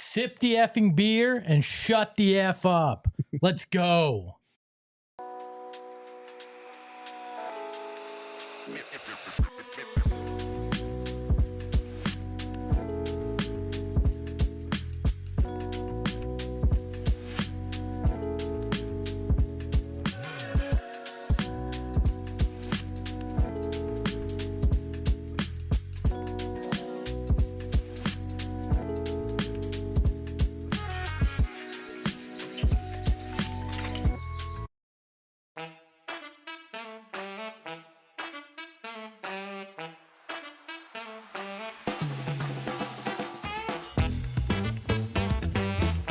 sip the effing beer and shut the F up. Let's go.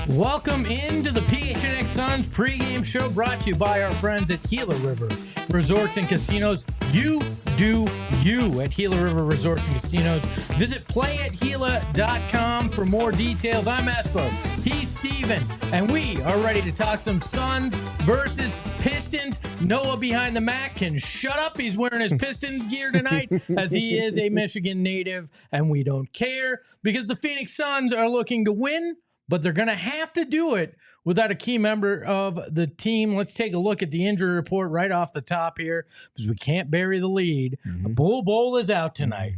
Welcome into the PHNX Suns pregame show, brought to you by our friends at Gila River Resorts and Casinos. You do you at Gila River Resorts and Casinos. Visit playatgila.com for more details. I'm Espo, he's Steven, and we are ready to talk some Suns versus Pistons. Noah behind the Mac can shut up. He's wearing his Pistons gear tonight as he is a Michigan native, and we don't care because the Phoenix Suns are looking to win, but they're going to have to do it without a key member of the team. Let's take a look at the injury report right off the top here because we can't bury the lead. Bull Bowl is out tonight.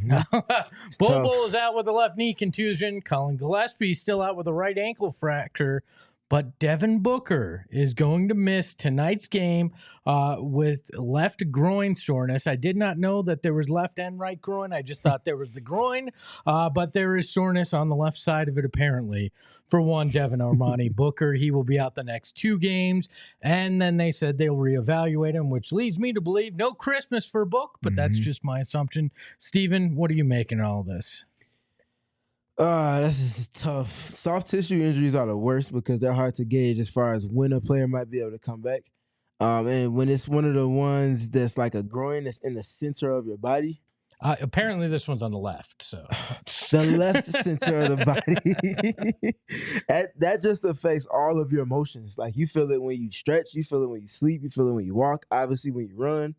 Bull Bowl is out with a left knee contusion. Colin Gillespie still out with a right ankle fracture. But Devin Booker is going to miss tonight's game with left groin soreness. I did not know that there was left and right groin. I just thought there was the groin. But there is soreness on the left side of it, apparently, for one Devin Armani Booker. He will be out the next 2 games. And then they said they'll reevaluate him, which leads me to believe no Christmas for Book. But that's just my assumption. Steven, what are you making of all this? This is tough. Soft tissue injuries are the worst because they're hard to gauge as far as when a player might be able to come back. And when it's one of the ones that's like a groin that's in the center of your body. Apparently this one's on the left. So the left center of the body. that just affects all of your emotions. Like you feel it when you stretch, you feel it when you sleep, you feel it when you walk, obviously when you run.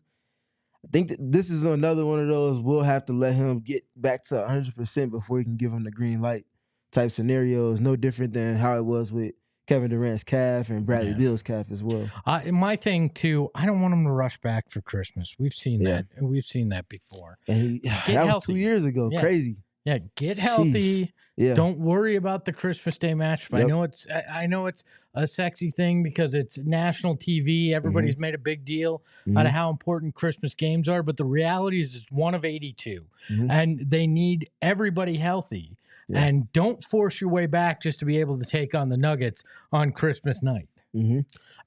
I think that this is another one of those we'll have to let him get back to 100% before we can give him the green light type scenarios. No different than how it was with Kevin Durant's calf and Bradley Beal's calf as well. My thing too, I don't want him to rush back for Christmas. We've seen that. We've seen that before. And that was 2 years ago. Yeah. Crazy. Yeah, get healthy. Yeah. Don't worry about the Christmas Day match. I know it's a sexy thing because it's national TV. Everybody's made a big deal out of how important Christmas games are, but the reality is it's one of 82, and they need everybody healthy. Yeah. And don't force your way back just to be able to take on the Nuggets on Christmas night.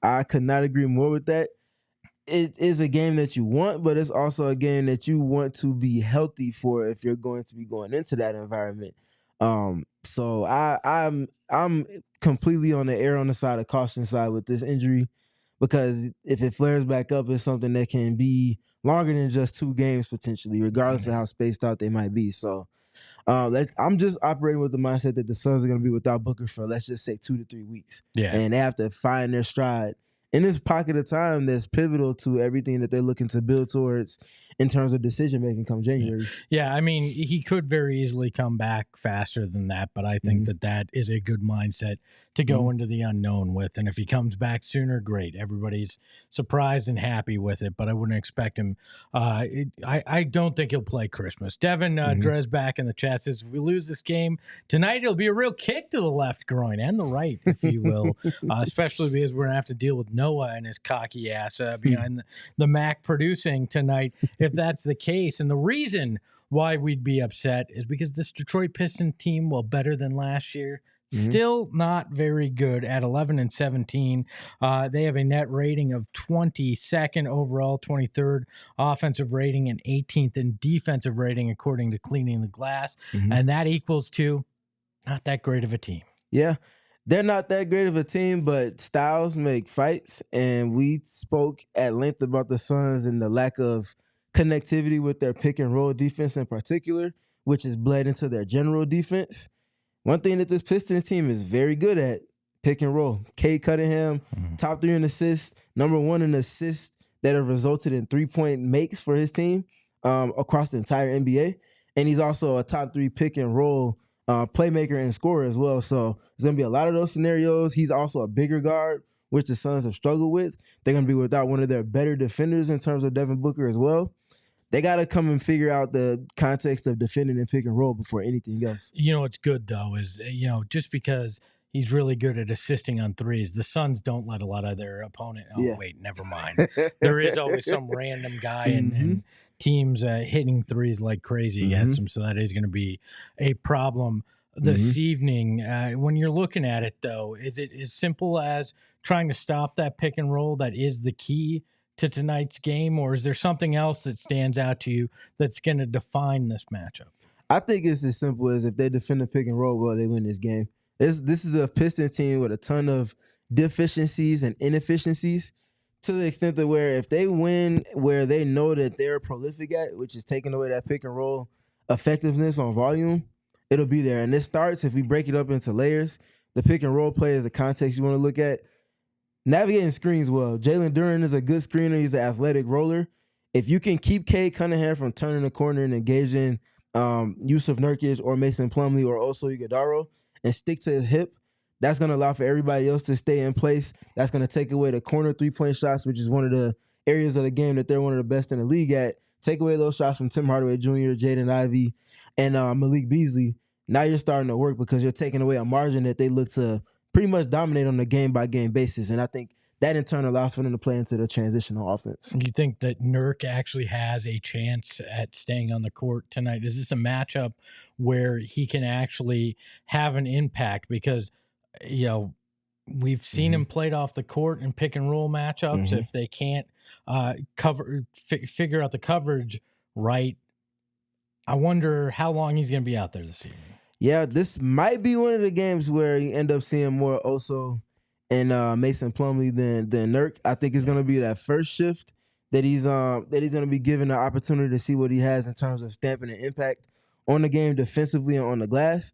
I could not agree more with that. It is a game that you want, but it's also a game that you want to be healthy for if you're going to be going into that environment. So I'm completely on the err on the side of caution side with this injury, because if it flares back up, it's something that can be longer than just 2 games potentially, regardless of how spaced out they might be. So I'm just operating with the mindset that the Suns are going to be without Booker for, let's just say, 2 to 3 weeks. Yeah, and they have to find their stride in this pocket of time that's pivotal to everything that they're looking to build towards in terms of decision-making come January. Yeah, I mean, he could very easily come back faster than that, but I think that is a good mindset to go into the unknown with. And if he comes back sooner, great. Everybody's surprised and happy with it, but I wouldn't expect him. I don't think he'll play Christmas. Devin Drez back in the chat says, if we lose this game tonight, it'll be a real kick to the left groin and the right, if you will, especially because we're going to have to deal with Noah and his cocky ass behind the Mac producing tonight, if that's the case. And the reason why we'd be upset is because this Detroit Pistons team, well, better than last year, still not very good at 11-17. They have a net rating of 22nd overall, 23rd offensive rating, and 18th in defensive rating, according to Cleaning the Glass. And that equals to not that great of a team. Yeah. They're not that great of a team, but styles make fights. And we spoke at length about the Suns and the lack of connectivity with their pick and roll defense in particular, which is bled into their general defense. One thing that this Pistons team is very good at, pick and roll. Cade Cunningham, top 3 in assists, number 1 in assists that have resulted in 3-point makes for his team across the entire NBA. And he's also a top 3 pick and roll playmaker and scorer as well. So there's going to be a lot of those scenarios. He's also a bigger guard, which the Suns have struggled with. They're going to be without one of their better defenders in terms of Devin Booker as well. They got to come and figure out the context of defending and pick and roll before anything else. You know what's good, though, is, just because he's really good at assisting on threes, the Suns don't let a lot of their opponent. Oh, wait, never mind. There is always some random guy and teams hitting threes like crazy against them, so that is going to be a problem this evening. When you're looking at it, though, is it as simple as trying to stop that pick and roll that is the key to tonight's game, or is there something else that stands out to you that's going to define this matchup? I think it's as simple as if they defend the pick and roll well, they win this game. This is a Pistons team with a ton of deficiencies and inefficiencies, to the extent that where if they win where they know that they're prolific at, which is taking away that pick and roll effectiveness on volume, it'll be there. And this starts, if we break it up into layers, the pick and roll play is the context you want to look at. Navigating screens well. Jalen Durant is a good screener. He's an athletic roller. If you can keep Cade Cunningham from turning the corner and engaging Yusuf Nurkic or Mason Plumlee or Oso Ighodaro and stick to his hip, that's going to allow for everybody else to stay in place. That's going to take away the corner three-point shots, which is one of the areas of the game that they're one of the best in the league at. Take away those shots from Tim Hardaway Jr., Jaden Ivey, and Malik Beasley. Now you're starting to work because you're taking away a margin that they look to pretty much dominate on a game-by-game basis. And I think that in turn allows for them to play into the transitional offense. Do you think that Nurk actually has a chance at staying on the court tonight? Is this a matchup where he can actually have an impact? Because, we've seen him played off the court in pick and roll matchups. If they can't figure out the coverage right, I wonder how long he's going to be out there this evening. Yeah, this might be one of the games where you end up seeing more Oso and Mason Plumlee than Nurk. I think it's going to be that first shift that he's going to be given the opportunity to see what he has in terms of stamping an impact on the game defensively and on the glass.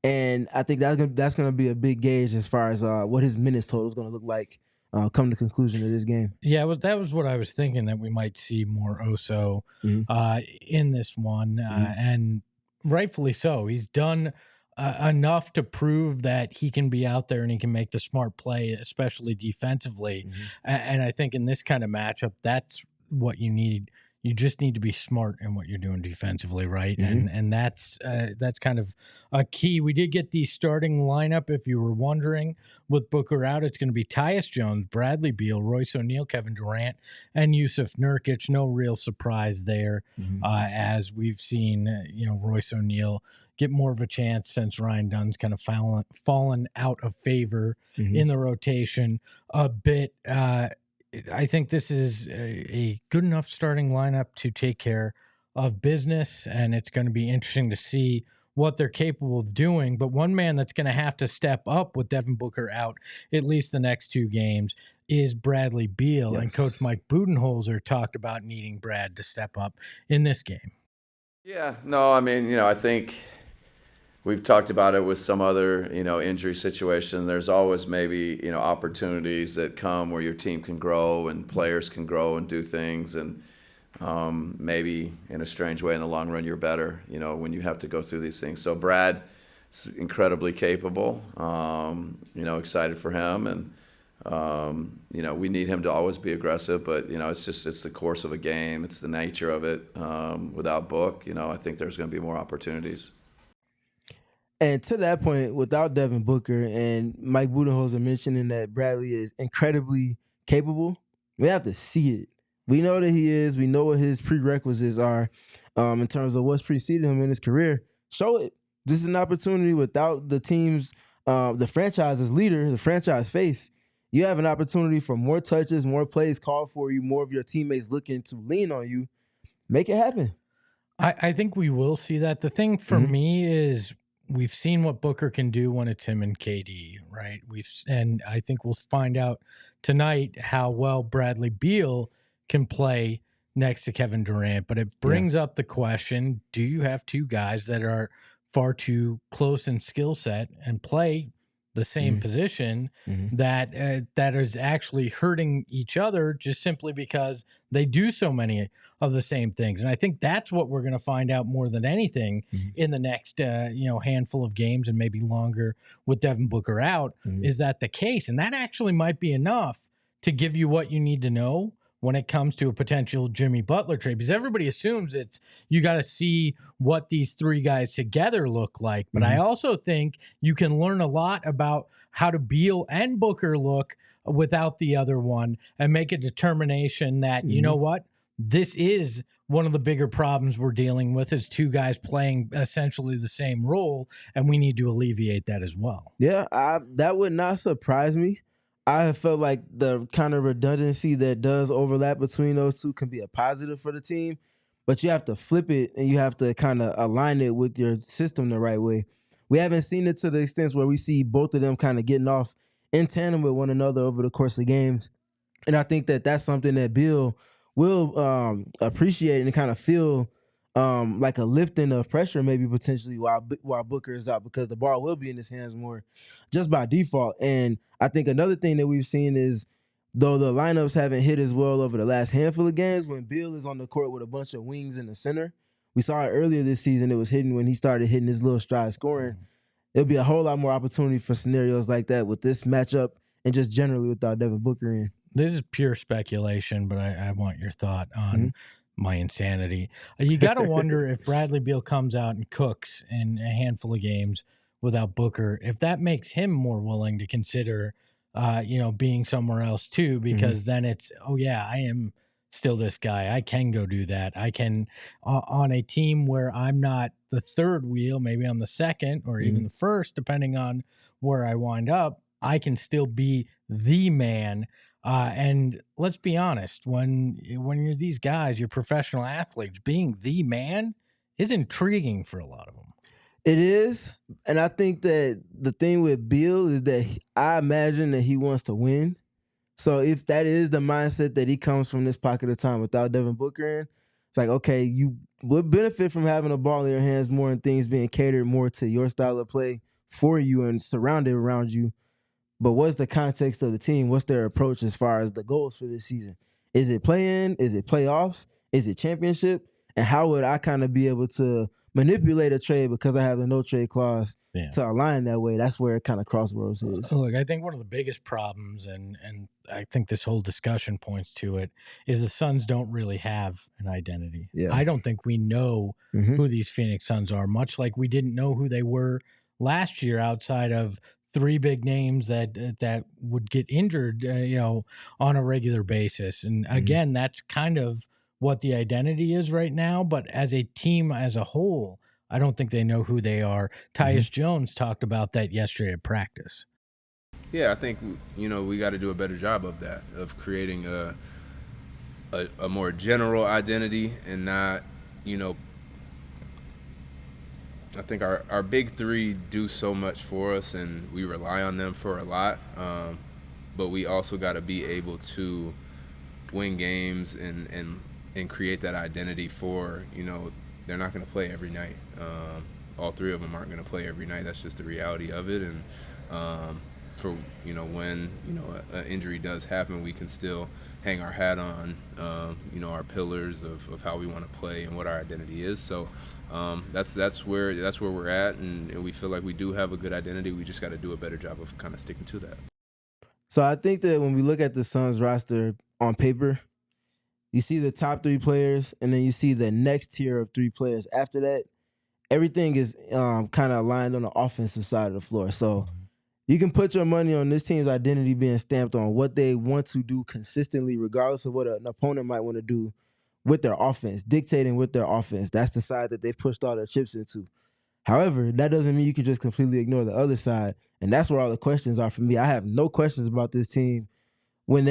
And I think that's going to be a big gauge as far as what his minutes total is going to look like come to the conclusion of this game. Yeah, that was what I was thinking, that we might see more Oso in this one, and rightfully so. He's done enough to prove that he can be out there and he can make the smart play, especially defensively. And I think in this kind of matchup, that's what you need. You just need to be smart in what you're doing defensively, right? And that's kind of a key. We did get the starting lineup, if you were wondering, with Booker out. It's going to be Tyus Jones, Bradley Beal, Royce O'Neal, Kevin Durant, and Yusuf Nurkic. No real surprise there, as we've seen, Royce O'Neal get more of a chance since Ryan Dunn's kind of fallen out of favor in the rotation a bit. I think this is a good enough starting lineup to take care of business, and it's going to be interesting to see what they're capable of doing. But one man that's going to have to step up with Devin Booker out at least the next two games is Bradley Beal. And Coach Mike Budenholzer talked about needing Brad to step up in this game. Yeah, no, I mean, I think we've talked about it with some other, injury situation. There's always maybe, opportunities that come where your team can grow and players can grow and do things. And maybe in a strange way in the long run, you're better, when you have to go through these things. So Brad is incredibly capable, excited for him. And, we need him to always be aggressive, but, it's the course of a game. It's the nature of it. Without Book, I think there's going to be more opportunities. And to that point, without Devin Booker and Mike Budenholzer mentioning that Bradley is incredibly capable, we have to see it. We know that he is. We know what his prerequisites are in terms of what's preceded him in his career. Show it. This is an opportunity without the team's, the franchise's leader, the franchise face. You have an opportunity for more touches, more plays called for you, more of your teammates looking to lean on you. Make it happen. I think we will see that. The thing for me is, we've seen what Booker can do when it's him and KD, right? And I think we'll find out tonight how well Bradley Beal can play next to Kevin Durant. But it brings up the question, do you have two guys that are far too close in skill set and play the same position that is actually hurting each other just simply because they do so many of the same things. And I think that's what we're going to find out more than anything in the next handful of games and maybe longer with Devin Booker out. Is that the case? And that actually might be enough to give you what you need to know when it comes to a potential Jimmy Butler trade, because everybody assumes you got to see what these three guys together look like. But I also think you can learn a lot about how do Beal and Booker look without the other one and make a determination that, you know what, this is one of the bigger problems we're dealing with is two guys playing essentially the same role, and we need to alleviate that as well. Yeah, that would not surprise me. I have felt like the kind of redundancy that does overlap between those two can be a positive for the team, but you have to flip it and you have to kind of align it with your system the right way. We haven't seen it to the extent where we see both of them kind of getting off in tandem with one another over the course of games. And I think that that's something that Bill will appreciate and kind of feel like a lifting of pressure maybe potentially while Booker is out, because the ball will be in his hands more just by default. And I think another thing that we've seen is, though the lineups haven't hit as well over the last handful of games, when Bill is on the court with a bunch of wings in the center, we saw it earlier this season, it was hitting when he started hitting his little stride scoring. It'll be a whole lot more opportunity for scenarios like that with this matchup and just generally without Devin Booker in. This is pure speculation, but I want your thought on my insanity. You got to wonder if Bradley Beal comes out and cooks in a handful of games without Booker, if that makes him more willing to consider, being somewhere else too, because then it's, oh yeah, I am still this guy. I can go do that. I can, on a team where I'm not the third wheel, maybe I'm the second or even the first, depending on where I wind up, I can still be the man. And let's be honest, when you're these guys, you're professional athletes, being the man is intriguing for a lot of them. It is. And I think that the thing with Beal is that I imagine that he wants to win. So if that is the mindset that he comes from this pocket of time without Devin Booker in, it's like, okay, you would benefit from having a ball in your hands more and things being catered more to your style of play for you and surrounded around you. But what's the context of the team? What's their approach as far as the goals for this season? Is it play-in? Is it playoffs? Is it championship? And how would I kind of be able to manipulate a trade because I have a no-trade clause to align that way? That's where it kind of crossroads is. Look, I think one of the biggest problems, and I think this whole discussion points to it, is the Suns don't really have an identity. Yeah. I don't think we know who these Phoenix Suns are, much like we didn't know who they were last year outside of three big names that would get injured, on a regular basis. And again, that's kind of what the identity is right now. But as a team as a whole, I don't think they know who they are. Tyus Jones talked about that yesterday at practice. Yeah, I think, we got to do a better job of that, of creating a more general identity and not, I think our big three do so much for us, and we rely on them for a lot. But we also got to be able to win games and create that identity for, they're not going to play every night. All three of them aren't going to play every night. That's just the reality of it. And for, when, an injury does happen, we can still hang our hat on, our pillars of how we want to play and what our identity is. So that's where we're at, and we feel like we do have a good identity. We just got to do a better job of kind of sticking to that. So I think that when we look at the Suns roster on paper, you see the top three players, and then you see the next tier of three players after that. Everything is kind of aligned on the offensive side of the floor. So you can put your money on this team's identity being stamped on what they want to do consistently, regardless of what an opponent might want to do with their offense, dictating with their offense. That's the side that they pushed all their chips into. However, that doesn't mean you can just completely ignore the other side, and that's where all the questions are for me. I have no questions about this team when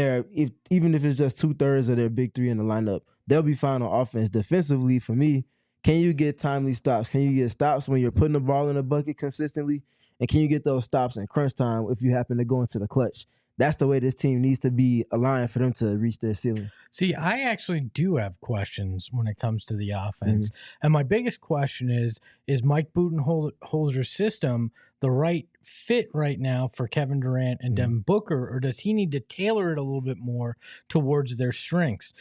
even if it's just 2/3 of their big three in the lineup, they'll be fine on offense. Defensively, for me, can you get timely stops? Can you get stops when you're putting the ball in the bucket consistently? And can you get those stops in crunch time if you happen to go into the clutch? that's the way this team needs to be aligned for them to reach their ceiling. See, I actually do have questions when it comes to the offense. And my biggest question is Mike Budenholzer's system the right fit right now for Kevin Durant and Devin Booker, or does he need to tailor it a little bit more towards their strengths?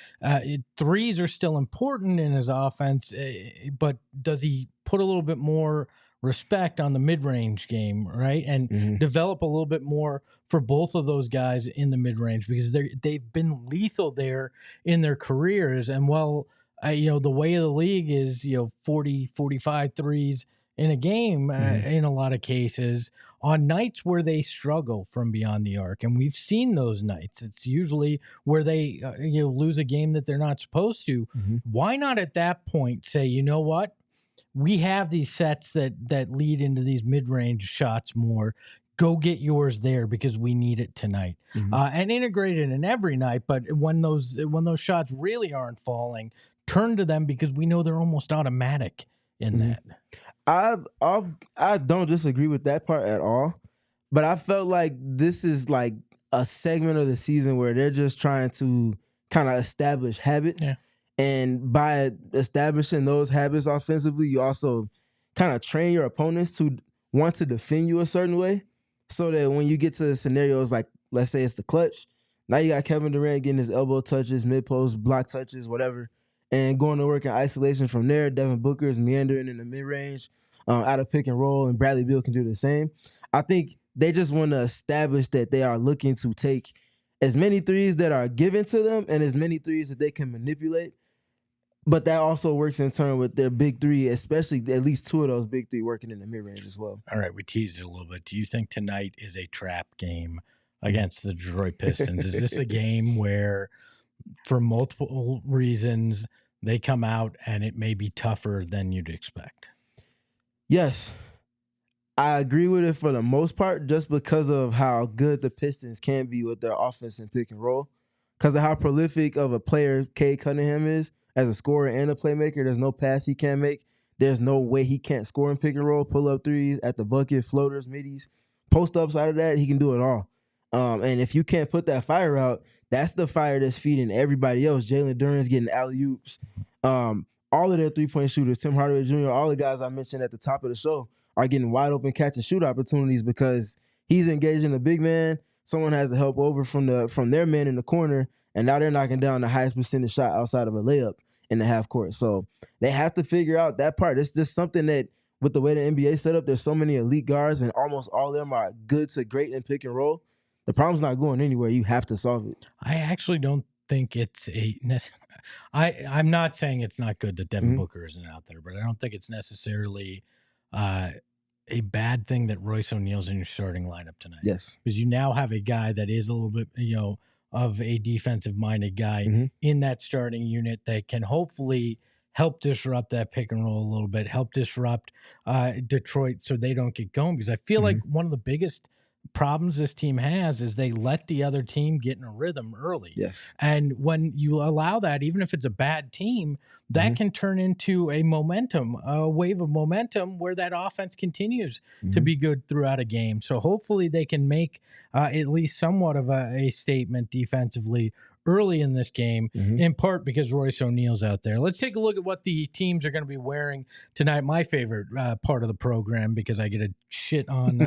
Threes are still important in his offense, but does he put a little bit more respect on the mid-range game, right? And develop a little bit more for both of those guys in the mid-range, because they've been lethal there in their careers. And the way of the league is, 40, 45 threes in a game in a lot of cases on nights where they struggle from beyond the arc. And we've seen those nights. It's usually where they lose a game that they're not supposed to. Why not at that point say, you know what? We have these sets that lead into these mid-range shots more. Go get yours there because we need it tonight. And integrate it in every night. But when those shots really aren't falling, turn to them because we know they're almost automatic in that. I don't disagree with that part at all. But I felt like this is like a segment of the season where they're just trying to kind of establish habits. Yeah. And by establishing those habits offensively, you also kind of train your opponents to want to defend you a certain way, so that when you get to the scenarios like, let's say it's the clutch, now you got Kevin Durant getting his elbow touches, mid-post, block touches, whatever, and going to work in isolation from there. Devin Booker is meandering in the mid-range, out of pick and roll, and Bradley Beal can do the same. I think they just want to establish that they are looking to take as many threes that are given to them and as many threes that they can manipulate. But that also works in turn with their big three, especially at least two of those big three working in the mid-range as well. All right, we teased it a little bit. Do you think tonight is a trap game against the Detroit Pistons? Is this a game where, for multiple reasons, they come out and it may be tougher than you'd expect? Yes. I agree with it for the most part, just because of how good the Pistons can be with their offense and pick and roll. Because of how prolific of a player Cade Cunningham is as a scorer and a playmaker. There's no pass he can't make. There's no way he can't score in pick and roll, pull up threes, at the bucket, floaters, middies, post ups out of that. He can do it all. And if you can't put that fire out, that's the fire that's feeding everybody else. Jalen Duren's getting alley-oops. All of their three-point shooters, Tim Hardaway Jr., all the guys I mentioned at the top of the show, are getting wide open catch and shoot opportunities because he's engaging the big man. Someone has to help over from their man in the corner, and now they're knocking down the highest percentage shot outside of a layup in the half court. So they have to figure out that part. It's just something that, with the way the NBA set up, there's so many elite guards, and almost all of them are good to great in pick and roll. The problem's not going anywhere. You have to solve it. I actually don't think it's I'm not saying it's not good that Devin Booker isn't out there, but I don't think it's necessarily a bad thing that Royce O'Neal's in your starting lineup tonight. Yes. Because you now have a guy that is a little bit, of a defensive-minded guy in that starting unit that can hopefully help disrupt that pick and roll a little bit, help disrupt Detroit so they don't get going. Because I feel like one of the biggest problems this team has is they let the other team get in a rhythm early. Yes. And when you allow that, even if it's a bad team, that can turn into a wave of momentum where that offense continues to be good throughout a game. So hopefully they can make at least somewhat of a statement defensively early in this game, in part because Royce O'Neal's out there. Let's take a look at what the teams are going to be wearing tonight. My favorite part of the program, because I get a shit on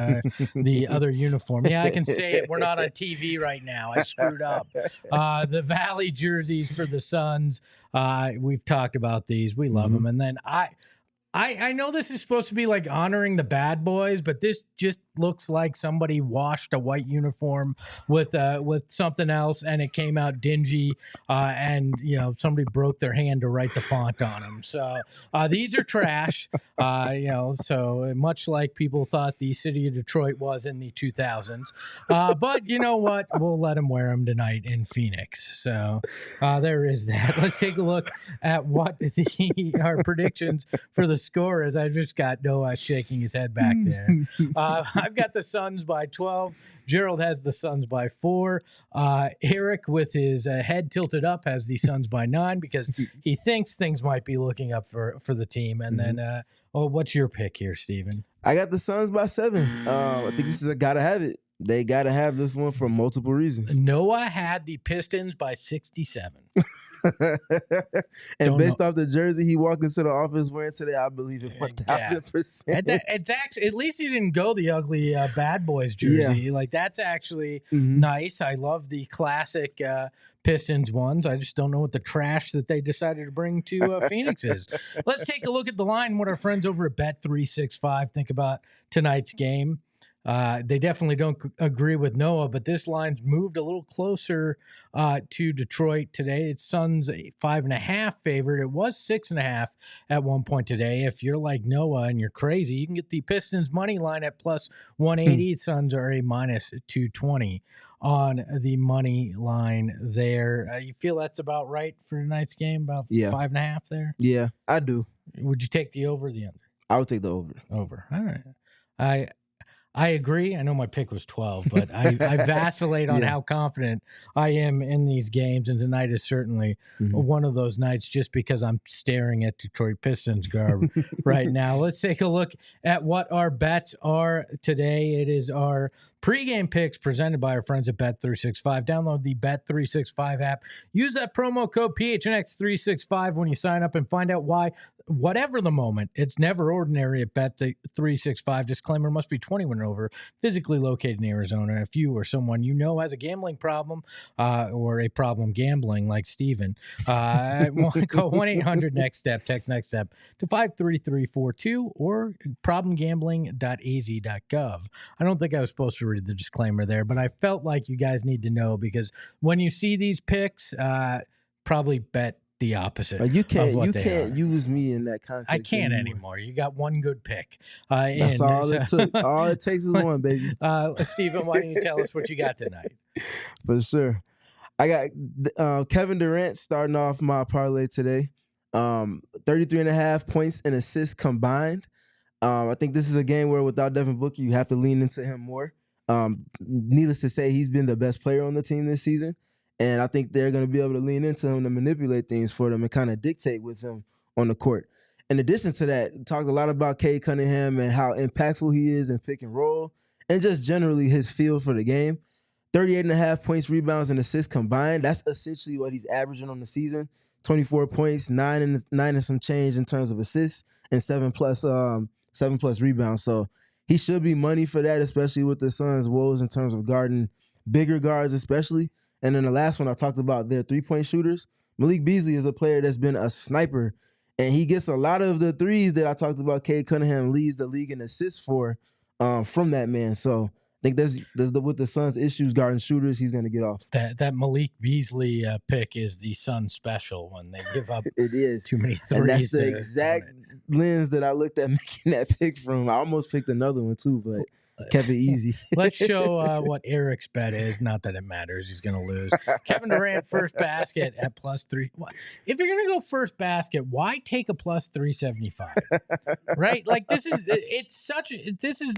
the other uniform. Yeah, I can say it. We're not on TV right now. I screwed up. The Valley jerseys for the Suns. We've talked about these. We love them. And then I know this is supposed to be like honoring the bad boys, but this just looks like somebody washed a white uniform with something else, and it came out dingy, and somebody broke their hand to write the font on them. So these are trash. So much like people thought the city of Detroit was in the 2000s. But you know what? We'll let them wear them tonight in Phoenix. So there is that. Let's take a look at what our predictions for the score is. I just got Noah shaking his head back there. I've got the Suns by 12. Gerald has the Suns by 4. Eric, with his head tilted up, has the Suns by 9 because he thinks things might be looking up for the team. And then, what's your pick here, Steven? I got the Suns by 7. I think this is a gotta have it. They got to have this one for multiple reasons. Noah had the Pistons by 67. And based off the jersey he walked into the office wearing today, I believe it 1,000%. It's actually, at least he didn't go the ugly Bad Boys jersey. Yeah. Like, that's actually nice. I love the classic Pistons ones. I just don't know what the trash that they decided to bring to Phoenix is. Let's take a look at the line, what our friends over at Bet365 think about tonight's game. They definitely don't agree with Noah, but this line's moved a little closer to Detroit today. It's Suns a 5.5 favorite. It was 6.5 at one point today. If you're like Noah and you're crazy, you can get the Pistons money line at plus 180. Suns are a minus 220 on the money line there. You feel that's about right for tonight's game? About 5.5 there? Yeah, I do. Would you take the over or the under? I would take the over. Over. All right. I agree. I know my pick was 12, but I vacillate on how confident I am in these games, and tonight is certainly one of those nights just because I'm staring at Detroit Pistons garb right now. Let's take a look at what our bets are today. It is our pregame picks presented by our friends at Bet365. Download the Bet365 app. Use that promo code PHNX365 when you sign up and find out why, whatever the moment, it's never ordinary at Bet365. Disclaimer, must be 21 and over, physically located in Arizona. If you or someone you know has a gambling problem or a problem gambling like Steven, call 1-800-NEXT-STEP, text NEXT STEP to 53342 or problemgambling.az.gov. I don't think I was supposed to read the disclaimer there, but I felt like you guys need to know because when you see these picks, probably bet the opposite. You can't use me in that context. I can't anymore. You got one good pick. That's all it took. All it takes is one, baby. Steven, why don't you tell us what you got tonight? For sure. I got Kevin Durant starting off my parlay today. 33.5 points and assists combined. I think this is a game where without Devin Booker, you have to lean into him more. Needless to say, he's been the best player on the team this season. And I think they're going to be able to lean into him to manipulate things for them and kind of dictate with him on the court. In addition to that, talked a lot about Cade Cunningham and how impactful he is in pick and roll and just generally his feel for the game. 38.5 points, rebounds, and assists combined. That's essentially what he's averaging on the season. 24 points, 9 and some change in terms of assists, and 7 plus rebounds. So he should be money for that, especially with the Suns' woes in terms of guarding bigger guards especially. And then the last one I talked about, their three-point shooters. Malik Beasley is a player that's been a sniper, and he gets a lot of the threes that I talked about. Cade Cunningham leads the league in assists for from that man. So I think there's with the Suns' issues guarding shooters, he's going to get off. That Malik Beasley pick is the Suns special when they give up it is. Too many threes. And that's the exact lens that I looked at making that pick from. I almost picked another one too, but kept it easy. Let's show what Eric's bet is. Not that it matters. He's going to lose. Kevin Durant, first basket at +3. If you're going to go first basket, why take a +375? Right? Like this is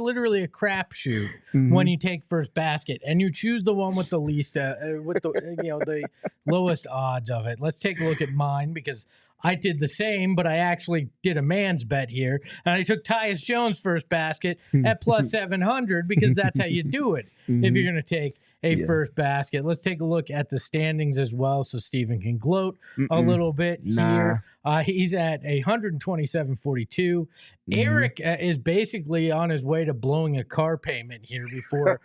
literally a crapshoot when you take first basket and you choose the one with the least, the lowest odds of it. Let's take a look at mine because I did the same, but I actually did a man's bet here, and I took Tyus Jones first basket at +700 because that's how you do it if you're going to take a first basket. Let's take a look at the standings as well so Steven can gloat a little bit here. He's at 127.42. Eric is basically on his way to blowing a car payment here before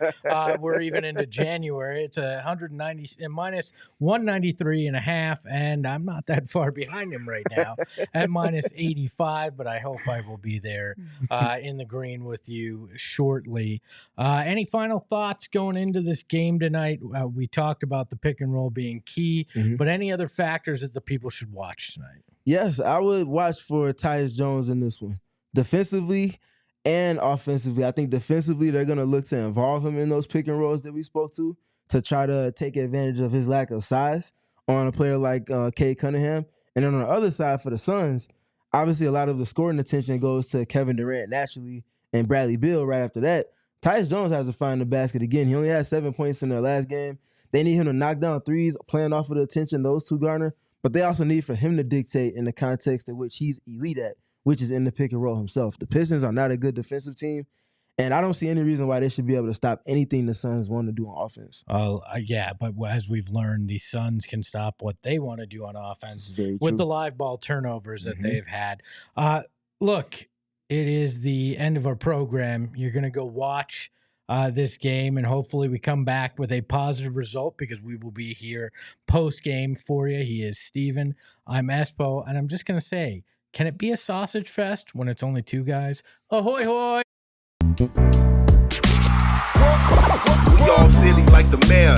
we're even into January. It's minus 193.5, and I'm not that far behind him right now at -85, but I hope I will be there in the green with you shortly. Any final thoughts going into this game tonight? We talked about the pick and roll being key, but any other factors that the people should watch tonight? Yes, I would watch for Tyus Jones in this one. Defensively and offensively. I think defensively, they're going to look to involve him in those pick and rolls that we spoke to try to take advantage of his lack of size on a player like Cade Cunningham. And then on the other side for the Suns, obviously a lot of the scoring attention goes to Kevin Durant naturally and Bradley Beal right after that. Tyus Jones has to find the basket again. He only had 7 points in their last game. They need him to knock down threes, playing off of the attention those two garner. But they also need for him to dictate in the context in which he's elite at, which is in the pick and roll himself. The Pistons are not a good defensive team, And I don't see any reason why they should be able to stop anything the Suns want to do on offense. Yeah, but as we've learned, the Suns can stop what they want to do on offense with the live ball turnovers that they've had. Look, it is the end of our program. You're going to go watch this game, and hopefully we come back with a positive result because we will be here post-game for you. He is Steven. I'm Espo, and I'm just going to say, can it be a sausage fest when it's only two guys? Ahoy, hoy! We all silly like the mayor.